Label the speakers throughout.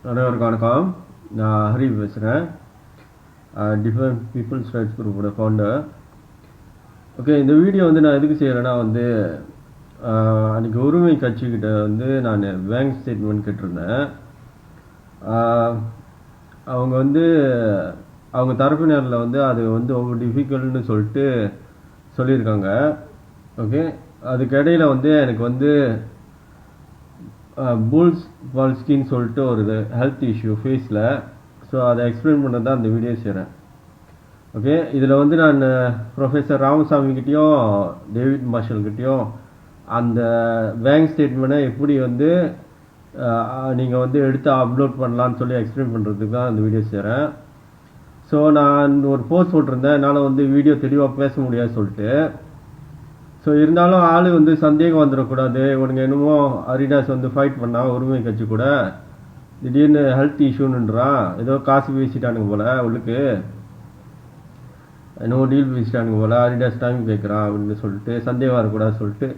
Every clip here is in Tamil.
Speaker 1: அனைவருக்கும் வணக்கம். நான் ஹரி பேசுகிறேன். டிஃபரெண்ட் பீப்புள்ஸ் ரைட்ஸ் குரூப்போட ஃபவுண்டர். ஓகே, இந்த வீடியோ வந்து நான் எதுக்கு செய்கிறேன்னா அன்றைக்கி உரிமை கட்சிக்கிட்ட நான் பேங்க் ஸ்டேட்மெண்ட் கேட்டிருந்தேன். அவங்க அவங்க தரப்பினரில் அது ரொம்ப டிஃபிகல்ட்னு சொல்லியிருக்காங்க. ஓகே, அதுக்கிடையில் எனக்கு புல்ஸ் பால்ஸ்கின்னு சொல்லிட்டு ஒரு ஹெல்த் இஷ்யூ ஃபேஸில். ஸோ அதை எக்ஸ்பிளைன் பண்ண தான் அந்த வீடியோ செய்கிறேன். ஓகே, இதில் நான் ப்ரொஃபஸர் ராமசாமிக்கிட்டேயும் டேவிட் மார்ஷல்கிட்டையும் அந்த பேங்க் ஸ்டேட்மெண்ட்டை எப்படி நீங்கள் எடுத்து அப்லோட் பண்ணலான்னு சொல்லி எக்ஸ்பிளைன் பண்ணுறதுக்கு தான் அந்த வீடியோ செய்கிறேன். ஸோ நான் ஒரு போஸ்ட் போட்டிருந்தேன், என்னால் வீடியோ தெளிவாக பேச முடியாது சொல்லிட்டு. ஸோ இருந்தாலும் ஆள் சந்தேகம் வந்துடக்கூடாது, இவனுங்க என்னமோ அரிடாஸ் ஃபைட் பண்ணால் உரிமை கட்சி கூட திடீர்னு ஹெல்த் இஷ்யூன்னுன்றான், ஏதோ காசு பேசிட்டானுங்க போல், உள்ளுக்கு என்னமோ டீல் பேசிட்டானுங்க போல், அரிடாஸ் டைம் கேட்குறான் அப்படின்னு சொல்லிட்டு சந்தேகம் வரக்கூடாது சொல்லிட்டு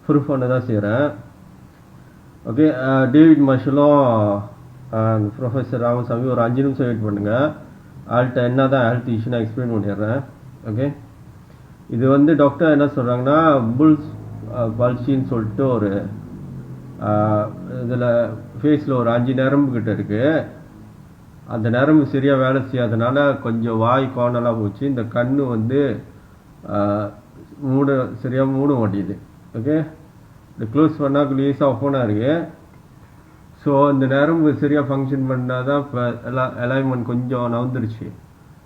Speaker 1: ப்ரூஃப் பண்ண தான் செய்கிறேன். ஓகே, டேவிட் மார்ஷலும் ப்ரொஃபஸர் ராமசாமி ஒரு 5 நிமிஷம் வெயிட் பண்ணுங்கள். ஆள்கிட்ட என்ன தான் ஹெல்த் இஷ்யூன்னு எக்ஸ்பிளைன் பண்ணிடுறேன். ஓகே, இது டாக்டர் என்ன சொல்கிறாங்கன்னா, புல்ஸ் பால்சின்னு சொல்லிட்டு ஒரு இதில் ஃபேஸில் ஒரு 5 நரம்பு கிட்ட இருக்குது. அந்த நரம்பு சரியாக வேலை செய்யாதனால கொஞ்சம் வாய் கோணலாக போச்சு. இந்த கண் சரியாக மூட மாட்டேங்குது. ஓகே, இந்த க்ளோஸ் பண்ணால் லேஸாக ஓப்பனாக இருக்குது. ஸோ இந்த நரம்பு சரியாக ஃபங்க்ஷன் பண்ணால் தான் இப்போ அலைன்மெண்ட் கொஞ்சம் நவுந்துருச்சு.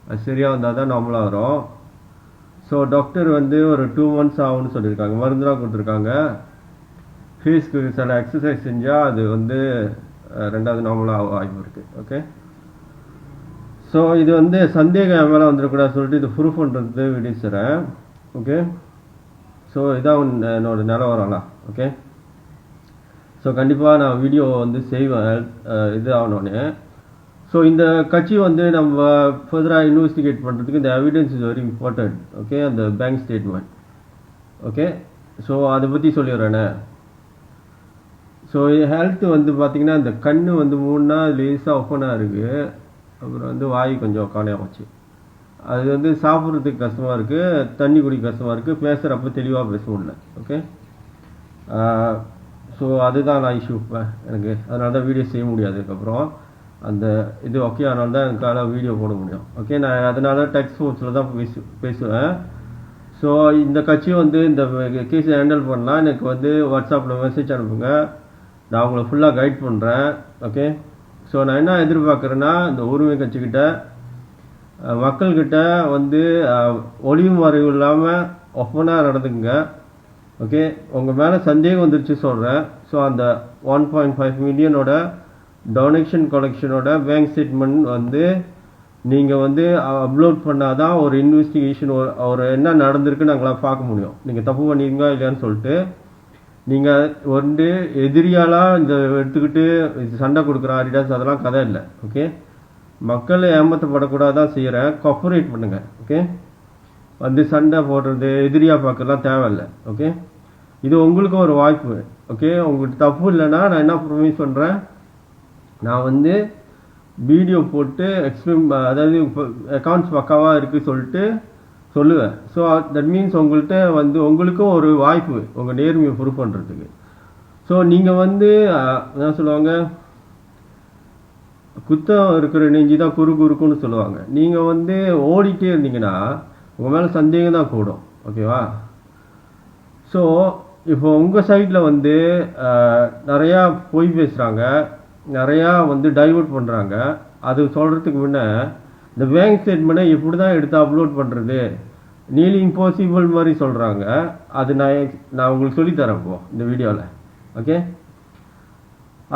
Speaker 1: அது சரியாக வந்தால் தான் நார்மலாக வரும். ஸோ டாக்டர் ஒரு 2 months ஆகும்னு சொல்லியிருக்காங்க. மருந்துலாம் கொடுத்துருக்காங்க. ஃபேஸ்க்கு சில எக்ஸசைஸ் செஞ்சால் அது ரெண்டாவது நார்மலாக வாய்ப்பு இருக்குது. ஓகே, ஸோ இது சந்தேகம் என் மேலே வந்துடக்கூடாது சொல்லிட்டு இது ப்ரூஃப் பண்ணுறது வீடியோ செய்கிறேன். ஓகே, ஸோ இதான் என்னோட நிலவரம்லாம். ஓகே, ஸோ கண்டிப்பாக நான் வீடியோ செய்வேன் இது ஆகணுன்னு. ஸோ இந்த கட்சி நம்ம ஃபர்தராக இன்வெஸ்டிகேட் பண்ணுறதுக்கு இந்த evidence is very important. Okay, அந்த பேங்க் ஸ்டேட்மெண்ட். ஓகே, ஸோ அதை பற்றி சொல்லிடுறேனே. ஸோ ஹெல்த் பார்த்தீங்கன்னா இந்த கண் மூணுனா லேஸாக ஓப்பனாக இருக்குது. அப்புறம் வாய் கொஞ்சம் காணையாச்சு. அது சாப்பிட்றதுக்கு கஷ்டமாக இருக்குது, தண்ணி குடிக்க கஷ்டமாக இருக்குது, பேசுகிறப்ப தெளிவாக பேச முடியல. ஓகே, ஸோ அதுதான் நான் இஷ்யூ எனக்கு. அதனால தான் வீடியோ செய்ய முடியாது. அதுக்கப்புறம் அந்த இது ஓகே, அதனால தான் எனக்கால வீடியோ போட முடியும். ஓகே, நான் அதனால டெக்ஸ்ட் ஃபோர்ஸில் தான் பேசுவேன். ஸோ இந்த கட்சி இந்த கேஸை ஹேண்டில் பண்ணலாம். எனக்கு வாட்ஸ்அப்பில் மெசேஜ் அனுப்புங்க, நான் உங்களை ஃபுல்லாக கைட் பண்ணுறேன். ஓகே, ஸோ நான் என்ன எதிர்பார்க்குறேன்னா, இந்த உரிமை கட்சிக்கிட்ட மக்கள்கிட்ட ஒளிவு மறைவு இல்லாமல் ஓப்பனாக நடந்துக்குங்க. ஓகே, உங்கள் மேலே சந்தேகம் வந்துருச்சு சொல்கிறேன். ஸோ அந்த 1.5 மில்லியனோட டொனேஷன் கலெக்ஷனோட பேங்க் ஸ்டேட்மெண்ட் நீங்கள் அப்லோட் பண்ணால் தான் ஒரு இன்வெஸ்டிகேஷன் ஒரு என்ன நடந்திருக்குன்னு நாங்களாம் பார்க்க முடியும். நீங்கள் தப்பு பண்ணிருங்க இல்லையான்னு சொல்லிட்டு. நீங்கள் எதிரியாலாம் இந்த எடுத்துக்கிட்டு சண்டை கொடுக்குற அரிடாஸ் அதெல்லாம் கதை இல்லை. ஓகே, மக்கள் ஏமாற்றப்படக்கூடாதான் செய்கிறேன். கோஆப்ரேட் பண்ணுங்கள். ஓகே, சண்டை போடுறது எதிரியாக பார்க்கலாம் தேவையில்லை. ஓகே, இது உங்களுக்கும் ஒரு வாய்ப்பு. ஓகே, உங்களுக்கு தப்பு இல்லைன்னா நான் என்ன ப்ரொமிஸ் பண்ணுறேன், நான் வீடியோ போட்டு எக்ஸ்பிளைன், அதாவது அக்கௌண்ட்ஸ் பக்காவாக இருக்குது சொல்லிட்டு சொல்லுவேன். ஸோ தட் மீன்ஸ் உங்கள்கிட்ட உங்களுக்கும் ஒரு வாய்ப்பு உங்கள் நேர்மையை ப்ரூவ் பண்ணுறதுக்கு. ஸோ நீங்கள் என்ன சொல்லுவாங்க, குத்தம் இருக்கிற நெஞ்சு தான் குறுக்குன்னு சொல்லுவாங்க. நீங்கள் ஓடிட்டே இருந்தீங்கன்னா உங்கள் மேலே சந்தேகம் தான் கூடும். ஓகேவா? ஸோ இப்போ உங்கள் சைடில் நிறையா பொய் பேசுகிறாங்க, நிறையா டைவர்ட் பண்ணுறாங்க. அது சொல்கிறதுக்கு முன்னே இந்த பேங்க் ஸ்டேட்மெண்ட்டை எப்படி தான் எடுத்து அப்லோட் பண்ணுறது, நியர்லி இம்பாசிபிள் மாதிரி சொல்கிறாங்க. அது நான் உங்களுக்கு சொல்லித்தரேன் இப்போ இந்த வீடியோவில். ஓகே,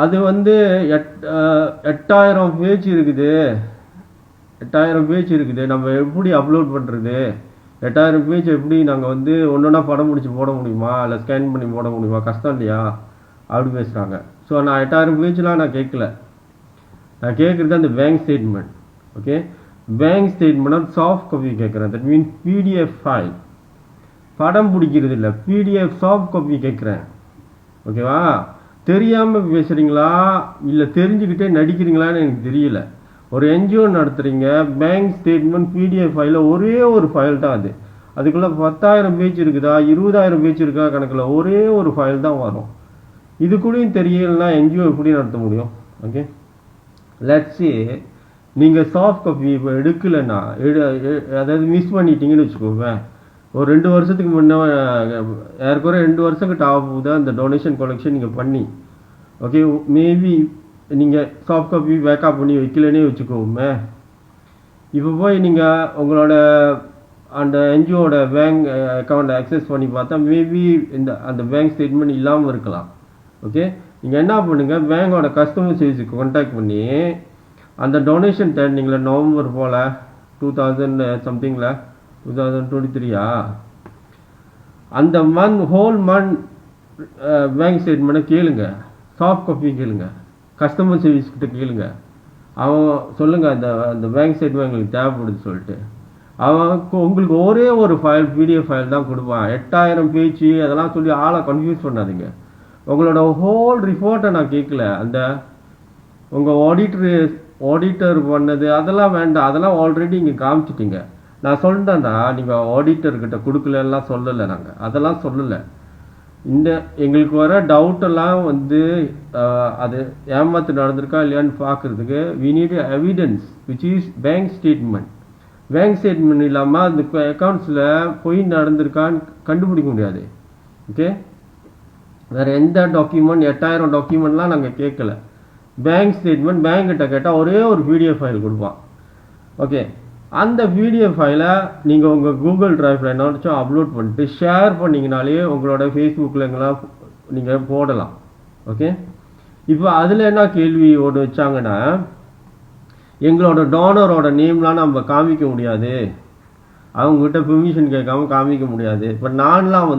Speaker 1: அது 8000 பேஜ் இருக்குது. 8000 பேஜ் இருக்குது. நம்ம எப்படி அப்லோட் பண்ணுறது? 8000 பேஜ் எப்படி நாங்கள் ஒன்றா படம் முடிச்சு போட முடியுமா, இல்லை ஸ்கேன் பண்ணி போட முடியுமா? கஷ்டம் இல்லையா? அப்படி பேசுகிறாங்க. ஸோ நான் 8000 பேஜ்லாம் நான் கேட்கல. நான் கேட்குறது அந்த bank statement. Okay, bank statement soft copy கேட்குறேன். That mean PDF file. படம் பிடிக்கிறது இல்லை, பிடிஎஃப் சாஃப்ட் காப்பி கேட்குறேன். ஓகேவா? தெரியாமல் பேசுகிறீங்களா இல்லை தெரிஞ்சுக்கிட்டே நடிக்கிறீங்களான்னு எனக்கு தெரியல. ஒரு என்ஜிஓ நடத்துகிறீங்க, பேங்க் ஸ்டேட்மெண்ட் பிடிஎஃப் ஃபைலில் ஒரே ஒரு ஃபைல் தான் அது. அதுக்குள்ளே 10,000 பேஜ் இருக்குதா 20,000 பேஜ் இருக்கா கணக்கில் ஒரே ஒரு ஃபைல் தான் வரும். இது கூடயும் தெரியலன்னா என்ஜிஓ எப்படி நடத்த முடியும்? ஓகே, லெட்ஸே நீங்கள் சாஃப்ட் காப்பி இப்போ எடுக்கலைன்னா அதாவது மிஸ் பண்ணிட்டீங்கன்னு வச்சுக்கோங்க. ஒரு 2 வருஷத்துக்கு முன்னே ஏற்கனவே 2 வருஷம் கிட்ட ஆக போகுது அந்த டொனேஷன் கலெக்ஷன் நீங்கள் பண்ணி. ஓகே, மேபி நீங்கள் சாஃப்ட் காப்பி பேக்கப் பண்ணி வைக்கலன்னே வச்சுக்கோமே. இப்போ போய் நீங்கள் உங்களோட அந்த என்ஜிஓட பேங்க் அக்கௌண்ட்டை அக்சஸ் பண்ணி பார்த்தா மேபி அந்த பேங்க் ஸ்டேட்மெண்ட் இல்லாமல் இருக்கலாம். ஓகே, நீங்கள் என்ன பண்ணுங்கள், பேங்கோட கஸ்டமர் சர்வீஸுக்கு கான்டாக்ட் பண்ணி அந்த டொனேஷன் தரீங்களா நவம்பர் போல் 2000 சம்திங்கில் 2023 அந்த ஹோல் மந்த் பேங்க் ஸ்டேட்மெண்ட்டை கேளுங்க, சாஃப்ட் காப்பி கேளுங்க, கஸ்டமர் சர்வீஸ்கிட்ட கேளுங்க. அவன் சொல்லுங்கள் அந்த பேங்க் ஸ்டேட்மெண்ட் எங்களுக்கு தேவைப்படுது சொல்லிட்டு அவன் உங்களுக்கு ஒரே ஒரு ஃபைல் பிடிஎஃப் ஃபைல் தான் கொடுப்பான். 8,000 பேஜ் அதெல்லாம் சொல்லி ஆளை கன்ஃபியூஸ் பண்ணாதீங்க. உங்களோட ஹோல் ரிப்போர்ட்டை நான் கேட்கல. அந்த உங்கள் ஆடிட்டர் பண்ணது அதெல்லாம் வேண்டாம், அதெல்லாம் ஆல்ரெடி இங்கே காமிச்சிட்டிங்க. நான் சொல்லிட்டேன்டா, நீங்கள் ஆடிட்டர்கிட்ட கொடுக்கலலாம் சொல்லலை, நாங்கள் அதெல்லாம் சொல்லலை. எங்களுக்கு வர டவுட்டெல்லாம் அது ஏமாத்து நடந்திருக்கா இல்லையான்னு பார்க்குறதுக்கு we need evidence which is bank statement. Bank statement இல்லாமல் அந்த அக்கௌண்ட்ஸில் போய் நடந்திருக்கான்னு கண்டுபிடிக்க முடியாது. ஓகே, வேறு எந்த டாக்குமெண்ட் 8,000 டாக்குமெண்ட்லாம் நாங்கள் கேட்கல. பேங்க் ஸ்டேட்மெண்ட் பேங்க்கிட்ட கேட்டால் ஒரே ஒரு பிடிஎஃப் ஃபைல் கொடுப்பான். ஓகே, அந்த பிடிஎஃப் ஃபைலை நீங்கள் உங்கள் கூகுள் ட்ரைவில் என்னாச்சும் அப்லோட் பண்ணிட்டு ஷேர் பண்ணிங்கனாலே உங்களோட ஃபேஸ்புக்கில் எங்கெல்லாம் நீங்கள் போடலாம். ஓகே, இப்போ அதில் என்ன கேள்வி ஒன்று வச்சாங்கன்னா, எங்களோட டோனரோட நேம்லாம் நம்ம காமிக்க முடியாது, அவங்ககிட்ட பெர்மிஷன் கேட்காம காமிக்க முடியாது. இப்போ நான்லாம்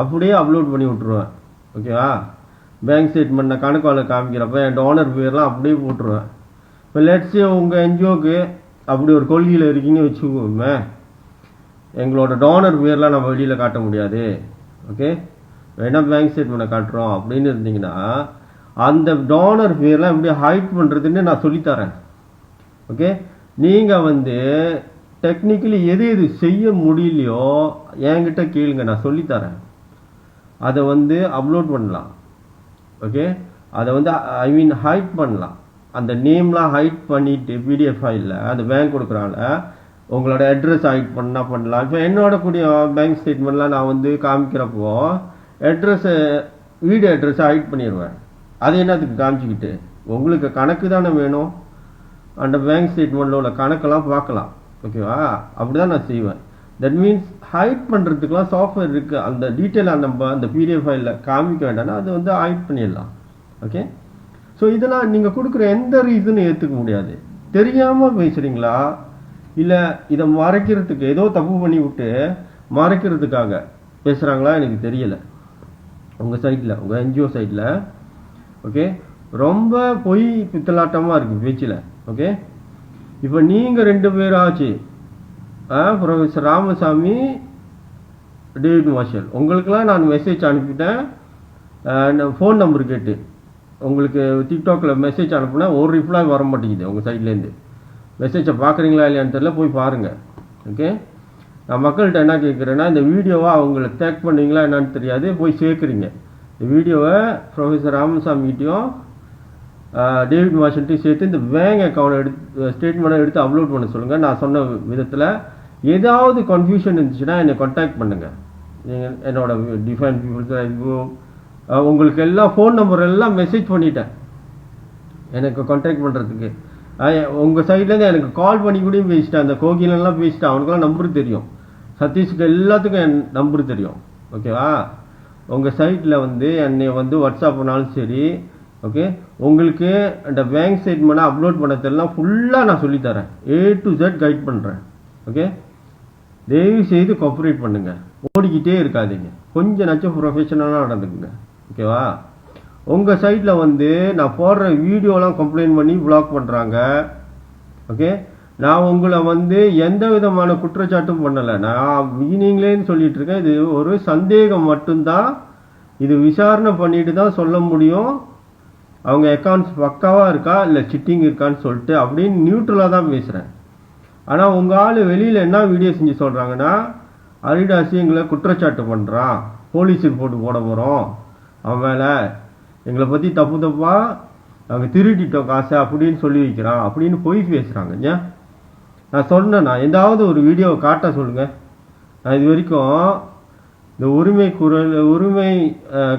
Speaker 1: அப்படியே அப்லோட் பண்ணி விட்ருவேன். ஓகேவா, பேங்க் ஸ்டேட்மெண்ட் நான் கணக்கால் காமிக்கிறப்ப என் டோனர் பேர்லாம் அப்படியே போட்டுருவேன். இப்போ லெட்ஸே உங்கள் என்ஜிஓக்கு அப்படி ஒரு கொள்கையில் இருக்கீங்கன்னு வச்சுக்கோமே, எங்களோட டோனர் பேர்லாம் நம்ம வெளியில் காட்ட முடியாது. ஓகே, வேணா பேங்க் ஸ்டேட்மெண்ட்டை காட்டுறோம் அப்படின்னு இருந்தீங்கன்னா அந்த டோனர் பேர்லாம் எப்படி ஹைட் பண்ணுறதுன்னு நான் சொல்லித்தரேன். ஓகே, நீங்கள் டெக்னிக்கலி எது எது செய்ய முடியலையோ என்கிட்ட கேளுங்க, நான் சொல்லித்தரேன். அதை அப்லோட் பண்ணலாம். ஓகே, அதை ஐ மீன் ஹைட் பண்ணலாம். அந்த நேம்லாம் ஹைட் பண்ணிவிட்டு பிடிஎஃப் ஃபைலில் அந்த பேங்க் கொடுக்குறாங்க, உங்களோட அட்ரஸ் ஹைட் பண்ணலாம். இப்போ என்னோட கூடிய பேங்க் ஸ்டேட்மெண்ட்லாம் நான் காமிக்கிறப்போ வீடு அட்ரஸை ஹைட் பண்ணிடுவேன். அது என்னத்துக்கு காமிச்சிக்கிட்டு, உங்களுக்கு கணக்கு தானே வேணும், அந்த பேங்க் ஸ்டேட்மெண்ட்டில் உள்ள கணக்கெல்லாம் பார்க்கலாம். ஓகேவா, அப்படி தான் நான் செய்வேன். தட் மீன்ஸ் ஹைட் பண்ணுறதுக்குலாம் சாஃப்ட்வேர் இருக்குது. அந்த டீட்டெயிலாக நம்ம அந்த பிடிஎஃப் ஃபைலில் காமிக்க வேண்டாம்னா அது ஹைட் பண்ணிடலாம். ஓகே, ஸோ இதெல்லாம் நீங்கள் கொடுக்குற எந்த ரீசனும் ஏற்றுக்க முடியாது. தெரியாமல் பேசுகிறீங்களா இல்லை இதை மறைக்கிறதுக்கு ஏதோ தப்பு பண்ணி விட்டு மறைக்கிறதுக்காக பேசுகிறாங்களா எனக்கு தெரியலை. உங்கள் சைட்டில் உங்கள் என்ஜிஓ சைட்டில் ஓகே ரொம்ப பொய் பித்தலாட்டமாக இருக்குது பேச்சில். ஓகே, இப்போ நீங்கள் 2 பேராச்சு, ப்ரொஃபஸர் ராமசாமி, டேவிட் மார்ஷல், உங்களுக்கெல்லாம் நான் மெசேஜ் அனுப்பிட்டேன். ஃபோன் நம்பர் கேட்டு உங்களுக்கு டிக்டாக்ல மெசேஜ் அனுப்புனா ஒரு ரிப்ளை வர மாட்டேங்குது உங்கள் சைட்லேருந்து. மெசேஜை பார்க்குறீங்களா இல்லையான்னு தெரியல, போய் பாருங்கள். ஓகே, நான் மக்கள்கிட்ட என்ன கேட்குறேன்னா, இந்த வீடியோவை அவங்கள டேக் பண்ணுவீங்களா என்னன்னு தெரியாது, போய் சேர்க்குறீங்க. இந்த வீடியோவை ப்ரொஃபஸர் ராமசாமிகிட்டையும் டேவிட் மார்ஷல்ட்டையும் சேர்த்து இந்த பேங்க் அக்கௌண்ட் ஸ்டேட்மெண்ட்டை எடுத்து அப்லோட் பண்ண சொல்லுங்கள். நான் சொன்ன விதத்தில் ஏதாவது கன்ஃபியூஷன் இருந்துச்சுன்னா என்னை கான்டாக்ட் பண்ணுங்கள். நீங்கள் என்னோட டிஃபைன் பீப்புள்ஸ் உங்களுக்கு எல்லாம் ஃபோன் நம்பர் எல்லாம் மெசேஜ் பண்ணிட்டேன் எனக்கு கான்டாக்ட் பண்ணுறதுக்கு. உங்கள் சைட்லேருந்து எனக்கு கால் பண்ணி கூட பேசிட்டேன், அந்த கோகிலெல்லாம் பேசிட்டேன். அவனுக்கெல்லாம் நம்பர் தெரியும், சதீஷுக்கு எல்லாத்துக்கும் என் நம்பர் தெரியும். ஓகேவா, உங்கள் சைட்டில் என்னை வாட்ஸ்அப் பண்ணாலும் சரி. ஓகே, உங்களுக்கு அந்த பேங்க் ஸ்டேட்மெண்ட்டை அப்லோட் பண்ண தெரியலாம் ஃபுல்லாக நான் சொல்லித்தரேன், A to Z கைட் பண்ணுறேன். ஓகே, தயவு செய்து கோஆப்ரேட் பண்ணுங்கள், ஓடிக்கிட்டே இருக்காதீங்க, கொஞ்சம் நச்சம் ப்ரொஃபஷனலாக நடந்துக்குங்க. ஓகேவா, உங்கள் சைட்டில் நான் போடுற வீடியோலாம் கம்ப்ளைண்ட் பண்ணி பிளாக் பண்ணுறாங்க. ஓகே, நான் உங்களை எந்த விதமான குற்றச்சாட்டும் பண்ணலை, நான் பிகினிங்லேன்னு சொல்லிட்டு இருக்கேன். இது ஒரு சந்தேகம் மட்டும்தான், இது விசாரணை பண்ணிட்டு தான் சொல்ல முடியும் அவங்க அக்கௌண்ட்ஸ் பக்காவாக இருக்கா இல்லை சிட்டிங் இருக்கான்னு சொல்லிட்டு அப்படின்னு நியூட்ரலாக தான் பேசுகிறேன். ஆனால் உங்கள் ஆள் வெளியில் என்ன வீடியோ செஞ்சு சொல்கிறாங்கன்னா, அரிடாசி எங்களை குற்றச்சாட்டு பண்ணுறான், போலீஸுக்கு போட போகிறோம், அவன் மேலே எங்களை பற்றி தப்பாக நாங்கள் திருடிட்டோம் காசை அப்படின்னு சொல்லி வைக்கிறான் அப்படின்னு போய் பேசுகிறாங்க. ஏன் நான் சொன்னேன்னா எந்தாவது ஒரு வீடியோவை காட்ட சொல்லுங்கள். நான் இது வரைக்கும் இந்த உரிமை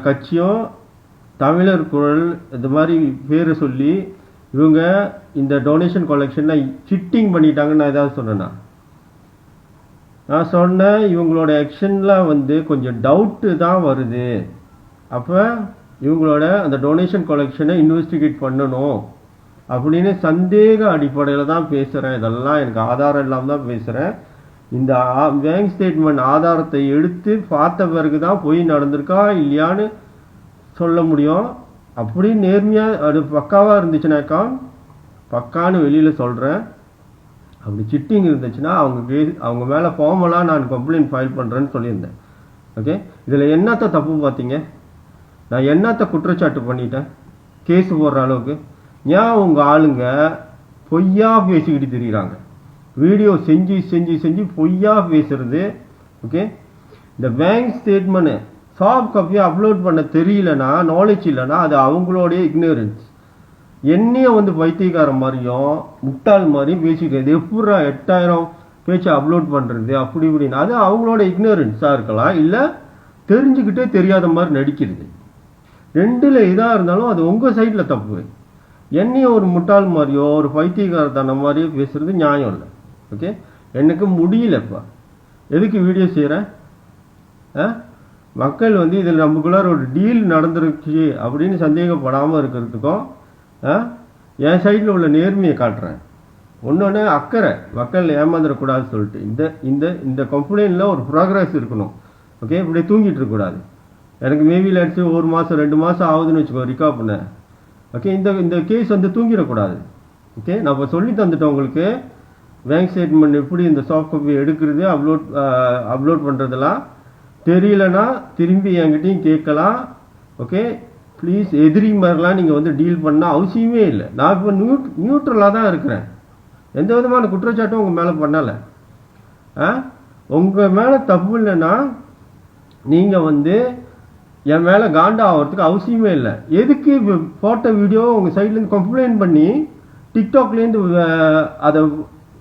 Speaker 1: கட்சியும் தமிழர் குரல் இந்த மாதிரி பேரை சொல்லி இவங்க இந்த டொனேஷன் கலெக்ஷனை சிட்டிங் பண்ணிட்டாங்கன்னு நான் ஏதாவது சொன்னேன்னா? நான் சொன்னேன் இவங்களோட ஆக்ஷனில் கொஞ்சம் டவுட்டு தான் வருது. அப்போ இவங்களோட அந்த டொனேஷன் கலெக்ஷனை இன்வெஸ்டிகேட் பண்ணணும் அப்படின்னு சந்தேக அடிப்படையில் தான் பேசுகிறேன். இதெல்லாம் எனக்கு ஆதாரம் இல்லாமல் தான் பேசுகிறேன். இந்த பேங்க் ஸ்டேட்மெண்ட் ஆதாரத்தை எடுத்து பார்த்த பிறகு தான் போய் நடந்திருக்கா இல்லையான்னு சொல்ல முடியும். அப்படி நேர்மையாக அது பக்காவாக இருந்துச்சுனாக்கா பக்கான்னு வெளியில் சொல்கிறேன். அப்படி சிட்டிங் இருந்துச்சுன்னா அவங்க மேலே ஃபார்மலாக நான் கம்ப்ளைண்ட் ஃபைல் பண்ணுறேன்னு சொல்லியிருந்தேன். ஓகே, இதில் என்னத்தை தப்பு பார்த்தீங்க? நான் என்னத்தை குற்றச்சாட்டு பண்ணிட்டேன் கேஸ் போடுற அளவுக்கு? ஏன் உங்கள் ஆளுங்க பொய்யா பேசிக்கிட்டு தெரியுறாங்க? வீடியோ செஞ்சு செஞ்சு செஞ்சு பொய்யா பேசுறது. ஓகே, இந்த பேங்க் ஸ்டேட்மெண்ட் சாஃப்ட் காப்பியை அப்லோட் பண்ண தெரியலனா, நாலேஜ் இல்லைன்னா அது அவங்களுடைய இக்னோரன்ஸ். என்னையும் பைத்தியக்கார மாதிரியும் முட்டாள் மாதிரியும் பேசிக்கிறது. எப்படா 8000 பேச்சு அப்லோட் பண்ணுறது அப்படி இப்படின்னு, அது அவங்களோட இக்னோரன்ஸாக இருக்கலாம், இல்லை தெரிஞ்சுக்கிட்டே தெரியாத மாதிரி நடிக்கிறது. ரெண்டில் எதாக இருந்தாலும் அது உங்கள் சைடில் தப்பு. என்னையும் ஒரு முட்டாள் மாதிரியோ ஒரு பைத்தியக்காரத்தான மாதிரியோ பேசுகிறது நியாயம் இல்லை. ஓகே, எனக்கு முடியலப்பா. எதுக்கு வீடியோ செய்கிறேன்? மக்கள் இதில் நமக்குள்ளார ஒரு டீல் நடந்துருச்சு அப்படின்னு சந்தேகப்படாமல் இருக்கிறதுக்கும் என் சைடில் உள்ள நேர்மையை காட்டுறேன். ஒன்று அக்கறை, மக்கள் ஏமாந்துடக்கூடாதுன்னு சொல்லிட்டு இந்த கம்ப்ளைண்டில் ஒரு ப்ராக்ரஸ் இருக்கணும். ஓகே, இப்படி தூங்கிட்டு இருக்கக்கூடாது. எனக்கு மேபியில் அடிச்சு 1 மாதம் 2 மாதம் ஆகுதுன்னு வச்சுக்கோ ரிகார்ட் பண்ண. ஓகே, இந்த கேஸ் தூங்கிடக்கூடாது. ஓகே, நான் இப்போ சொல்லி தந்துட்டேன் உங்களுக்கு. பேங்க் ஸ்டேட்மெண்ட் எப்படி இந்த சாஃப்ட் காப்பி எடுக்கிறது அப்லோட் பண்ணுறதெல்லாம் தெரியலனா திரும்பி என்கிட்டையும் கேட்கலாம். ஓகே, ப்ளீஸ் எதிரி மாதிரிலாம் நீங்கள் டீல் பண்ண அவசியமே இல்லை. நான் இப்போ நியூட்ரலாக தான் இருக்கிறேன். எந்த விதமான குற்றச்சாட்டும் உங்கள் மேலே பண்ணலை. உங்கள் மேலே தப்பு இல்லைன்னா நீங்கள் என் மேலே காண்டா ஆகிறதுக்கு அவசியமே இல்லை. எதுக்கு போட்ட வீடியோ உங்கள் சைட்லேருந்து கம்ப்ளைண்ட் பண்ணி டிக்டாக்லேருந்து அதை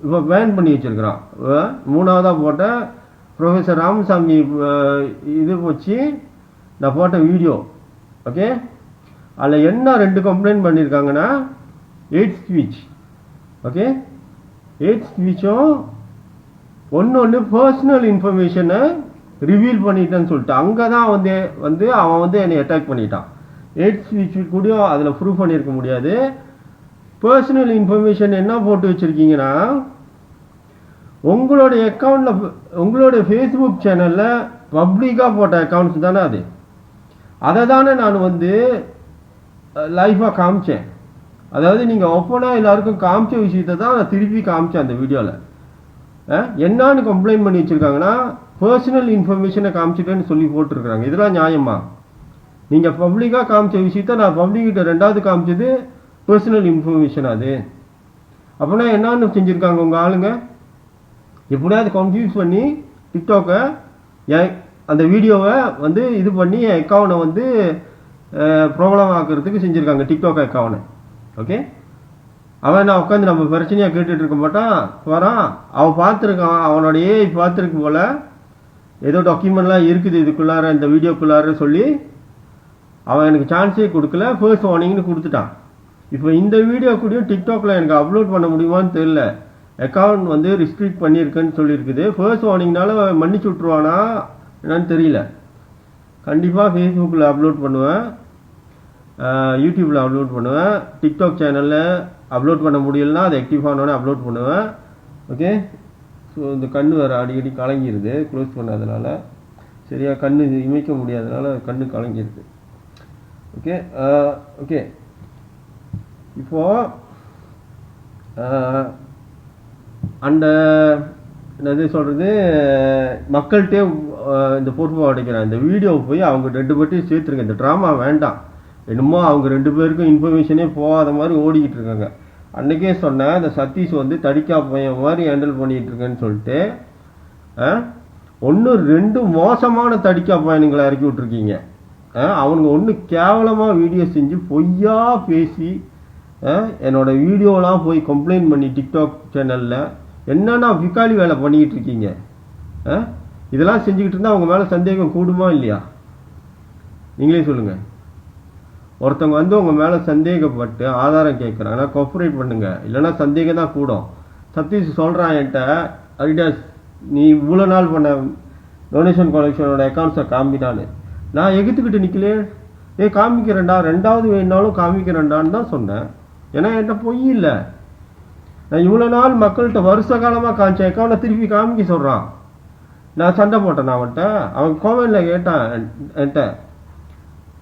Speaker 1: இப்போ பேன் பண்ணி வச்சுருக்கிறான். 3ஆவதாக போட்ட ப்ரொஃபஸர் ராமசாமி இது வச்சு நான் போட்ட வீடியோ. ஓகே, அதில் என்ன 2 கம்ப்ளைண்ட் பண்ணியிருக்காங்கன்னா, ஹேட் ஸ்பீச். ஓகே, ஹேட் ஸ்பீச்சும் ஒன்று பர்சனல் இன்ஃபர்மேஷனை ரிவீல் பண்ணிட்டேன்னு சொல்லிட்டு அங்கே தான் அவன் என்னை அட்டாக் பண்ணிட்டான். ஹேட் ஸ்பீச் கூட அதில் ப்ரூவ் பண்ணியிருக்க முடியாது. பர்சனல் இன்ஃபர்மேஷன் என்ன போட்டு வச்சுருக்கீங்கன்னா, உங்களுடைய அக்கௌண்ட்டில் உங்களுடைய ஃபேஸ்புக் சேனலில் பப்ளிக்காக போட்ட அக்கௌண்ட்ஸ் தானே அது. அதை தானே நான் லைஃபாக காமிச்சேன். அதாவது நீங்கள் ஓப்பனாக எல்லாருக்கும் காமிச்ச விஷயத்தை தான் நான் திருப்பி காமிச்சேன் அந்த வீடியோவில். என்னான்னு கம்ப்ளைண்ட் பண்ணி வச்சுருக்காங்கன்னா, பர்சனல் இன்ஃபர்மேஷனை காமிச்சிட்டேன்னு சொல்லி போட்டிருக்கிறாங்க. இதெல்லாம் நியாயமா? நீங்கள் பப்ளிக்காக காமிச்ச விஷயத்த நான் பப்ளிக்கிட்ட 2வது காமிச்சது பர்சனல் இன்ஃபர்மேஷன். அது அப்படின்னா என்னான்னு செஞ்சுருக்காங்க உங்கள் ஆளுங்க? எப்படியாவது கன்ஃபியூஸ் பண்ணி டிக்டாக்கை அந்த வீடியோவை இது பண்ணி என் அக்கௌண்ட்டை ப்ராப்ளம் ஆக்கிறதுக்கு செஞ்சுருக்காங்க, டிக்டாக் அக்கௌண்ட்டை. ஓகே, அவன் நான் உட்காந்து நம்ம பிரச்சனையாக கேட்டுட்டு இருக்க மாட்டான், வரான். அவன் பார்த்துருக்கான், அவனோட ஏஐ பார்த்துருக்கு போல், ஏதோ டாக்குமெண்ட்லாம் இருக்குது இதுக்குள்ளார இந்த வீடியோக்குள்ளார சொல்லி அவன் எனக்கு சான்ஸே கொடுக்கல. ஃபர்ஸ்ட் வார்னிங்னு கொடுத்துட்டான். இப்போ இந்த வீடியோ கூடயும் டிக்டாக்ல எனக்கு அப்லோட் பண்ண முடியுமான்னு தெரியல. அக்கௌண்ட் ரிஸ்ட்ரிக்ட் பண்ணியிருக்குன்னு சொல்லியிருக்குது. ஃபர்ஸ்ட் வார்னிங்னால மன்னிச்சு விட்ருவானா என்னன்னு தெரியல. கண்டிப்பாக ஃபேஸ்புக்கில் அப்லோட் பண்ணுவேன், யூடியூப்பில் அப்லோட் பண்ணுவேன், டிக்டாக் சேனலில் அப்லோட் பண்ண முடியலன்னா அது ஆக்டிவ் ஆனோடனே அப்லோட் பண்ணுவேன். ஓகே, ஸோ இந்த கண் வேறு அடிக்கடி கலங்கிடுது க்ளோஸ் பண்ணாதனால, சரியாக கண் இமைக்க முடியாதனால கண் கலங்கிடுது. ஓகே ஓகே இப்போது அந்த என்னது சொல்கிறது, மக்கள்கிட்டே இந்த பொறுப்பை உடைக்கிறேன், இந்த வீடியோவை போய் அவங்க 2 பேர்ட்டையும் சேர்த்துருங்க, இந்த ட்ராமா வேண்டாம். என்னமோ அவங்க 2 பேருக்கும் இன்ஃபர்மேஷனே போகாத மாதிரி ஓடிக்கிட்டு இருக்காங்க. அன்றைக்கே சொன்னேன், இந்த சதீஷ் வந்து தடிக்கா பையன் மாதிரி ஹேண்டில் பண்ணிகிட்டு இருக்கேன்னு சொல்லிட்டு. 1-2 மோசமான தடிக்கா பையனுங்களை இறக்கி விட்ருக்கீங்க. அவனுங்க ஒன்று கேவலமாக வீடியோ செஞ்சு பொய்யா பேசி என்னோட வீடியோலாம் போய் கம்ப்ளைண்ட் பண்ணி டிக்டாக் சேனலில் என்னென்னா விக்காலி வேலை பண்ணிக்கிட்டு இருக்கீங்க. இதெல்லாம் செஞ்சுக்கிட்டு இருந்தால் அவங்க மேலே சந்தேகம் கூடுமா இல்லையா? நீங்களே சொல்லுங்கள். ஒருத்தவங்க வந்து உங்கள் மேலே சந்தேகப்பட்டு ஆதாரம் கேட்குறாங்கன்னா கோஆப்ரேட் பண்ணுங்க, இல்லைன்னா சந்தேகம் தான் கூடும். சதீஷ் சொல்கிறான் என்கிட்ட, அரிடாஸ் நீ இவ்வளோ நாள் பண்ண டொனேஷன் கலெக்ஷனோட அக்கௌண்ட்ஸை காமினான்னு. நான் எகுத்துக்கிட்டு நிற்கலே, காமிக்கிறேன்டா, 2வது வேணுனாலும் காமிக்கிறேன்டான்னு தான் சொன்னேன். ஏன்னா என்கிட்ட பொய் இல்லை. நான் இவ்வளோ நாள் மக்கள்கிட்ட வருஷ காலமாக காமிச்ச அக்கௌண்ட்டை திருப்பி காமிக்க சொல்கிறான். நான் சண்டை போட்டேன் அவன்கிட்ட. அவன் கோவனில் கேட்டான் என்கிட்ட.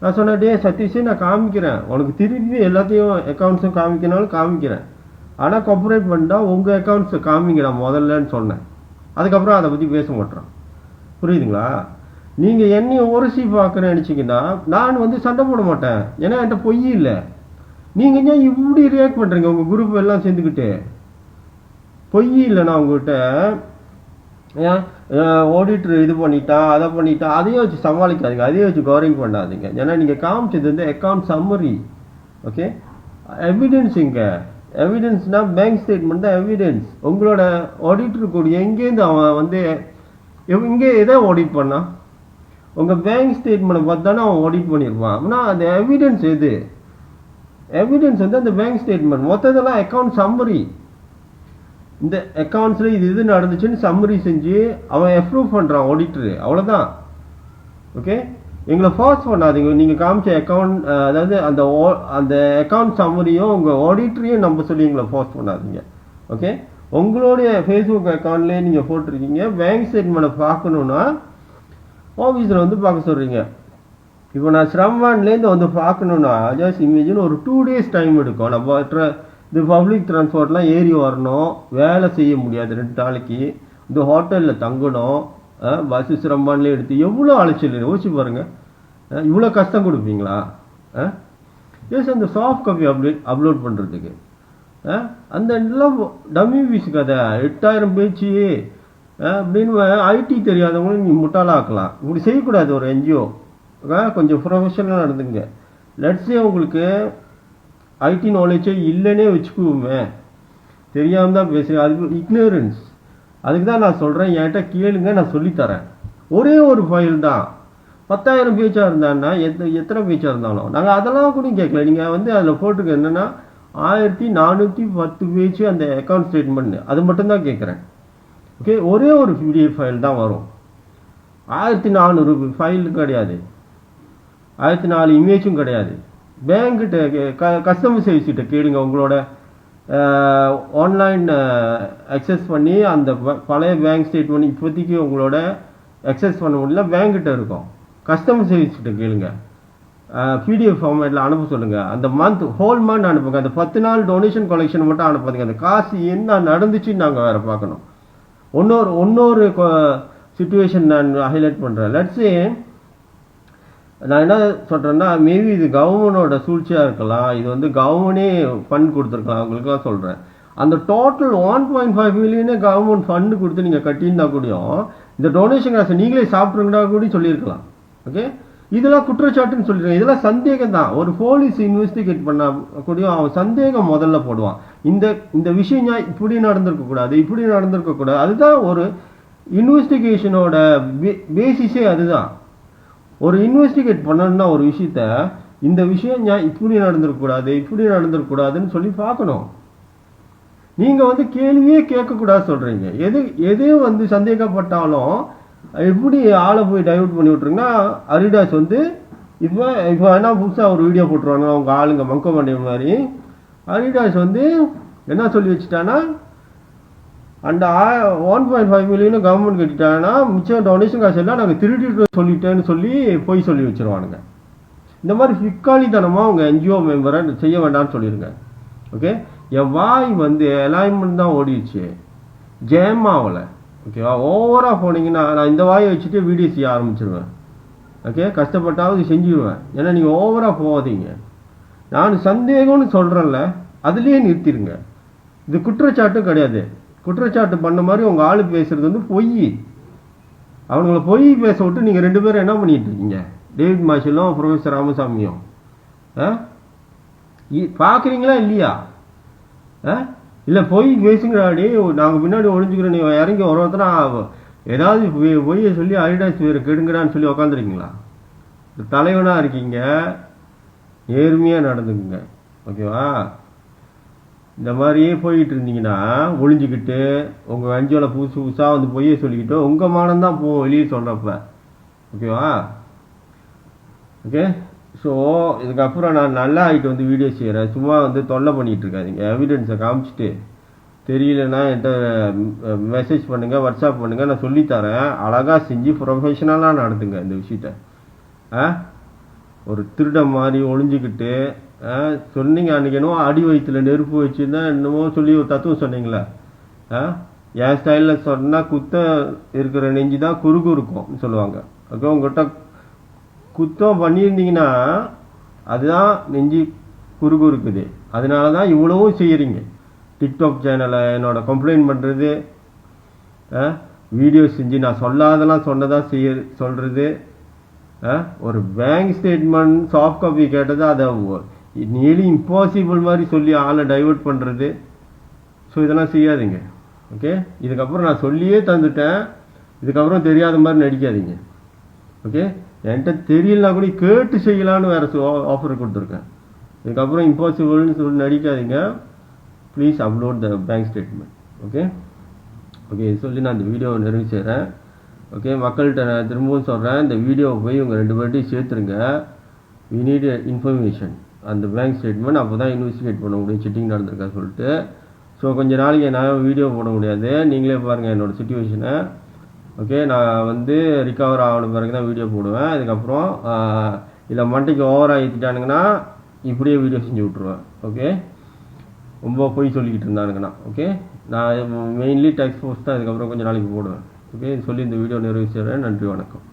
Speaker 1: நான் சொன்னேன், டே சதீஷ் நான் காமிக்கிறேன், உனக்கு திருப்பி எல்லாத்தையும் அக்கௌண்ட்ஸும் காமிக்கனாலும் காமிக்கிறேன், ஆனால் கோஆப்ரேட் பண்ணிட்டா உங்கள் அக்கௌண்ட்ஸை காமிங்கடா முதல்லன்னு சொன்னேன். அதுக்கப்புறம் அதை பற்றி பேச மாட்டேறான். புரியுதுங்களா? நீங்கள் என்னையும் உரசி பார்க்குறேன்னு நினச்சிங்கன்னா நான் வந்து சண்டை போட மாட்டேன், ஏன்னா என்கிட்ட பொய் இல்லை. நீங்கள் ஏன் இப்படி ரியாக்ட் பண்ணுறீங்க? உங்கள் குரூப் எல்லாம் சேர்ந்துக்கிட்டு பொய் இல்லைண்ணா உங்கள்கிட்ட. ஏன் ஆடிட்டர் இது பண்ணிட்டா அதை பண்ணிட்டா அதையே வச்சு சமாளிக்காதீங்க, அதையே வச்சு கவரிங் பண்ணாதீங்க. ஏன்னா நீங்கள் காமிச்சது வந்து அக்கௌண்ட் சம்மரி. ஓகே, எவிடன்ஸ் இங்கே எவிடன்ஸ்னா பேங்க் ஸ்டேட்மெண்ட் தான் எவிடன்ஸ். உங்களோட ஆடிட்டர் கூட எங்கேருந்து அவன் வந்து இங்கே எதை ஆடிட் பண்ணான்? உங்கள் பேங்க் ஸ்டேட்மெண்ட்டை பார்த்து தானே அவன் ஆடிட் பண்ணியிருப்பான். அப்படின்னா அந்த எவிடன்ஸ் எது? எவிடன்ஸ் வந்து அந்த பேங்க் ஸ்டேட்மெண்ட். மொத்தத்தெல்லாம் அக்கௌண்ட் சம்மரி. இந்த அக்கௌண்ட்ஸில் இது நடந்துச்சுன்னு சம்மரி செஞ்சு அவன் அப்ரூவ் பண்ணுறான் ஆடிட்டரு, அவ்வளோதான். ஓகே, எங்களை ஃபோர்ஸ் பண்ணாதீங்க. நீங்கள் காமிச்ச அக்கௌண்ட், அதாவது அந்த அக்கௌண்ட் சம்மரியும் உங்கள் ஆடிட்டரையும் நம்ப சொல்லி எங்களை ஃபோர்ஸ் பண்ணாதீங்க. ஓகே, உங்களுடைய ஃபேஸ்புக் அக்கௌண்ட்லேயே நீங்கள் போட்டிருக்கீங்க, பேங்க் ஸ்டேட்மெண்ட்டை பார்க்கணுன்னா ஆஃபீஸில் வந்து பார்க்க சொல்கிறீங்க. இப்போ நான் ஸ்ரம்வான்லேருந்து வந்து பார்க்கணுன்னா ஜஸ்ட் இமேஜின் ஒரு 2 days டைம் எடுக்கும். நம்ம இந்த பப்ளிக் டிரான்ஸ்போர்ட்லாம் ஏறி வரணும், வேலை செய்ய முடியாது 2 நாளைக்கு, இந்த ஹோட்டலில் தங்கணும், பஸ்ஸு ஸ்ரம்வான்லேயே எடுத்து எவ்வளோ அலைச்சல் யோசிச்சு பாருங்கள். இவ்வளோ கஷ்டம் கொடுப்பீங்களா? எஸ், அந்த சாஃப்ட் காப்பி அப்லோட் பண்ணுறதுக்கு அந்த எல்லாம் டம்மி ஃபீஸ் கதை 8000 பேச்சு அப்படின்னு ஐடி தெரியாதவங்களும் நீ முட்டாளாக்கலாம். இப்படி செய்யக்கூடாது. ஒரு என்ஜிஓ கொஞ்சம் ப்ரொஃபஷனலாக நடந்துங்க. லெட்ஸே உங்களுக்கு ஐடி நாலேஜே இல்லைன்னே வச்சுக்குவோமே, தெரியாமல் தான் பேசுகிறேன், அது இக்னோரன்ஸ். அதுக்கு தான் நான் சொல்கிறேன், என்கிட்ட கேளுங்க, நான் சொல்லித்தரேன். ஒரே ஒரு ஃபைல் தான் 10,000 பேஜாக இருந்தான்னா எத்தனை பேஜாக இருந்தாலும் நாங்கள் அதெல்லாம் கூட கேட்கல. நீங்கள் வந்து அதில் போட்டுக்க என்னென்னா 1410 பேஜ் அந்த அக்கௌண்ட் ஸ்டேட்மெண்ட், அது மட்டும்தான் கேட்குறேன். ஓகே, ஒரே ஒரு பிடிஎஃப் ஃபைல் தான் வரும். 1400 ஃபைல் கிடையாது, 1004 இமேஜும் கிடையாது. பேங்க்கிட்ட கஸ்டமர் சர்வீஸ்கிட்ட கேளுங்க. உங்களோட ஆன்லைன் அக்சஸ் பண்ணி அந்த பழைய பேங்க் ஸ்டேட்மெண்ட் இப்போதைக்கு உங்களோட அக்சஸ் பண்ண முடியல, பேங்க்கிட்ட இருக்கும். கஸ்டமர் சர்வீஸ்கிட்ட கேளுங்க, பிடிஎஃப் ஃபார்மேட்டில் அனுப்ப சொல்லுங்கள். அந்த ஹோல் மந்த் அனுப்புங்க. அந்த 10 நாள் டொனேஷன் கலெக்ஷன் மட்டும் அனுப்பாதீங்க. அந்த காசு என்ன நடந்துச்சுன்னு நாங்கள் வேறு பார்க்கணும். இன்னொரு சிச்சுவேஷன் நான் ஹைலைட் பண்ணுறேன். லெட்ஸே நான் என்ன சொல்கிறேன்னா, மேபி இது கவர்மெண்டோட சூழ்ச்சியாக இருக்கலாம், இது வந்து கவர்மெண்டே ஃபண்ட் கொடுத்துருக்கலாம், அவங்களுக்குலாம் சொல்கிறேன். அந்த டோட்டல் 1.5 மில்லியனே கவர்மெண்ட் ஃபண்டு கொடுத்து நீங்கள் கட்டியிருந்தா கூடயும் இந்த டொனேஷன் காசை நீங்களே சாப்பிட்ருந்தா கூட சொல்லியிருக்கலாம். ஓகே, இதெல்லாம் குற்றச்சாட்டுன்னு சொல்லியிருக்கேன். இதெல்லாம் சந்தேகம் தான். ஒரு போலீஸ் இன்வெஸ்டிகேட் பண்ண கூடயும் அவன் சந்தேகம் முதல்ல போடுவான். இந்த விஷயம் இப்படி நடந்திருக்கக்கூடாது, இப்படி நடந்திருக்கக்கூடாது. அதுதான் ஒரு இன்வெஸ்டிகேஷனோட பேசிஸே. அதுதான் ஒரு இன்வெஸ்டிகேட் பண்ணணும்னா ஒரு விஷயத்த, இந்த விஷயம் இப்படி நடந்திருக்கக்கூடாது, இப்படி நடந்திருக்கக்கூடாதுன்னு சொல்லி பார்க்கணும். நீங்கள் வந்து கேள்வியே கேட்கக்கூடாது சொல்கிறீங்க. எது வந்து சந்தேகப்பட்டாலும் எப்படி ஆளை போய் டைவர்ட் பண்ணி விட்ருங்கன்னா, அரிடாஸ் வந்து இப்போ என்ன புதுசாக ஒரு வீடியோ போட்டுருவாங்க அவங்க ஆளுங்க மங்க மண்டிய மாதிரி. அரிடாஸ் வந்து என்ன சொல்லி வச்சுட்டான்னா, அந்த 1.5 மில்லியனும் கவர்மெண்ட் கட்டிட்டாங்கன்னா மிச்சம் டொனேஷன் காசு எல்லாம் நாங்கள் திருடிட்டு சொல்லிட்டேன்னு சொல்லி போய் சொல்லி வச்சுருவானுங்க. இந்த மாதிரி ஃபிக்காலித்தனமாக உங்கள் என்ஜிஓ மெம்பரை செய்ய வேண்டாம்னு சொல்லிடுங்க. ஓகே, என் வாய் வந்து அலைன்மெண்ட் தான் ஓடிடுச்சு, ஜெயமாவில். ஓகேவா? ஓவராக போனீங்கன்னா நான் இந்த வாயை வச்சுட்டு வீடியோ செய்ய ஆரம்பிச்சிருவேன். ஓகே, கஷ்டப்பட்டாவது செஞ்சுருவேன். ஏன்னா நீங்கள் ஓவராக போகாதீங்க. நான் சந்தேகம்னு சொல்கிறேன்ல, அதுலேயே நிறுத்திடுங்க. இது குற்றச்சாட்டும் கிடையாது. குற்றச்சாட்டு பண்ண மாதிரி உங்கள் ஆள் பேசுகிறது வந்து பொய். அவனுங்களை பொய் பேச விட்டு நீங்கள் 2 பேரும் என்ன பண்ணிட்டு இருக்கீங்க? டேவிட் மார்ஷலும் ப்ரொஃபஸர் ராமசாமியும் பார்க்குறீங்களா இல்லையா? இல்லை பொய் பேசுங்கிறாடி, நாங்கள் பின்னாடி ஒழிஞ்சுக்கிறோம், நீ இறங்கி ஒருத்தனா ஏதாவது பொய்யை சொல்லி அரிடாஸ் வேறு கெடுங்கடான்னு சொல்லி உக்காந்துருக்கீங்களா? தலைவனாக இருக்கீங்க, நேர்மையாக நடந்துக்குங்க. ஓகேவா? இந்த மாதிரியே போயிட்டு இருந்தீங்கன்னா ஒளிஞ்சிக்கிட்டு உங்கள் வஞ்சியில் புதுசாக வந்து பொய்யை சொல்லிக்கிட்டு உங்கள் மானம் தான் போவோம் வெளியே சொல்கிறப்ப. ஓகேவா? ஓகே, ஸோ இதுக்கப்புறம் நான் நல்லா ஆகிட்டு வந்து வீடியோ செய்கிறேன். சும்மா வந்து தொல்லை பண்ணிகிட்டு இருக்காதிங்க. எவிடன்ஸை காமிச்சிட்டு தெரியலன்னா என்கிட்ட மெசேஜ் பண்ணுங்கள், வாட்ஸ்அப் பண்ணுங்கள், நான் சொல்லித்தரேன். அழகாக செஞ்சு ப்ரொஃபஷனலாக நடத்துங்க இந்த விஷயத்த. ஒரு திருட மாதிரி ஒளிஞ்சிக்கிட்டு சொன்னீங்க அன்றைக்கி என்னவோ அடி வயிற்றுல நெருப்பு வச்சுருந்தா என்னமோ சொல்லி ஒரு தத்துவம் சொன்னீங்களே. என் ஸ்டைலில் சொன்னால் குத்தம் இருக்கிற நெஞ்சு தான் குறுகு இருக்கும்னு சொல்லுவாங்க. ஓகே, உங்கள்கிட்ட குத்தம் பண்ணியிருந்தீங்கன்னா அதுதான் நெஞ்சு குறுகு இருக்குது. அதனால தான் இவ்வளவும் செய்கிறீங்க. டிக்டாக் சேனலை என்னோட கம்ப்ளைண்ட் பண்ணுறது, வீடியோ செஞ்சு நான் சொல்லாதெல்லாம் சொன்னதாக சொல்கிறது, ஒரு பேங்க் ஸ்டேட்மெண்ட் சாஃப்ட் காப்பி கேட்டது அதை நியர்லி இம்பாசிபிள் மாதிரி சொல்லி ஆளை டைவெர்ட் பண்ணுறது. ஸோ இதெல்லாம் செய்யாதீங்க. ஓகே, இதுக்கப்புறம் நான் சொல்லியே தந்துட்டேன். இதுக்கப்புறம் தெரியாத மாதிரி நடிக்காதீங்க. ஓகே, என்கிட்ட தெரியலனா கூட கேட்டு செய்யலான்னு வேறு ஆஃபர் கொடுத்துருக்கேன். இதுக்கப்புறம் இம்பாசிபிள்னு சொல்லி நடிக்காதீங்க. Please upload the bank statement. Okay okay சொல்லி நான் இந்த வீடியோவை நிறைவு செய்கிறேன். ஓகே, மக்கள்கிட்ட நான் திரும்பவும் சொல்கிறேன், இந்த வீடியோவை போய் உங்கள் 2 பேர்ட்டையும் சேர்த்துருங்க. வி நீட் இன்ஃபர்மேஷன் அந்த பேங்க் ஸ்டேட்மெண்ட். அப்போ தான் இன்வெஸ்டிகேட் பண்ண முடியும் சிட்டிங் நடந்திருக்கா சொல்லிட்டு. ஸோ கொஞ்சம் நாளைக்கு நான் வீடியோ போட முடியாது. நீங்களே பாருங்கள் என்னோடய சுச்சுவேஷனை. ஓகே, நான் வந்து ரிகவர் ஆகின பிறகு தான் வீடியோ போடுவேன். அதுக்கப்புறம் இல்லை மண்டைக்கு ஓவராக ஏற்றிட்டானுங்கன்னா இப்படியே வீடியோ செஞ்சு விட்ருவேன். ஓகே, ரொம்ப போய் சொல்லிக்கிட்டு இருந்தானுங்கண்ணா. ஓகே, நான் மெயின்லி டெக்ஸ்ட் போஸ்ட் தான் இதுக்கப்புறம் கொஞ்சம் நாளைக்கு போடுவேன். ஓகே, சொல்லி இந்த வீடியோ நிறைவு செய்கிறேன். நன்றி, வணக்கம்.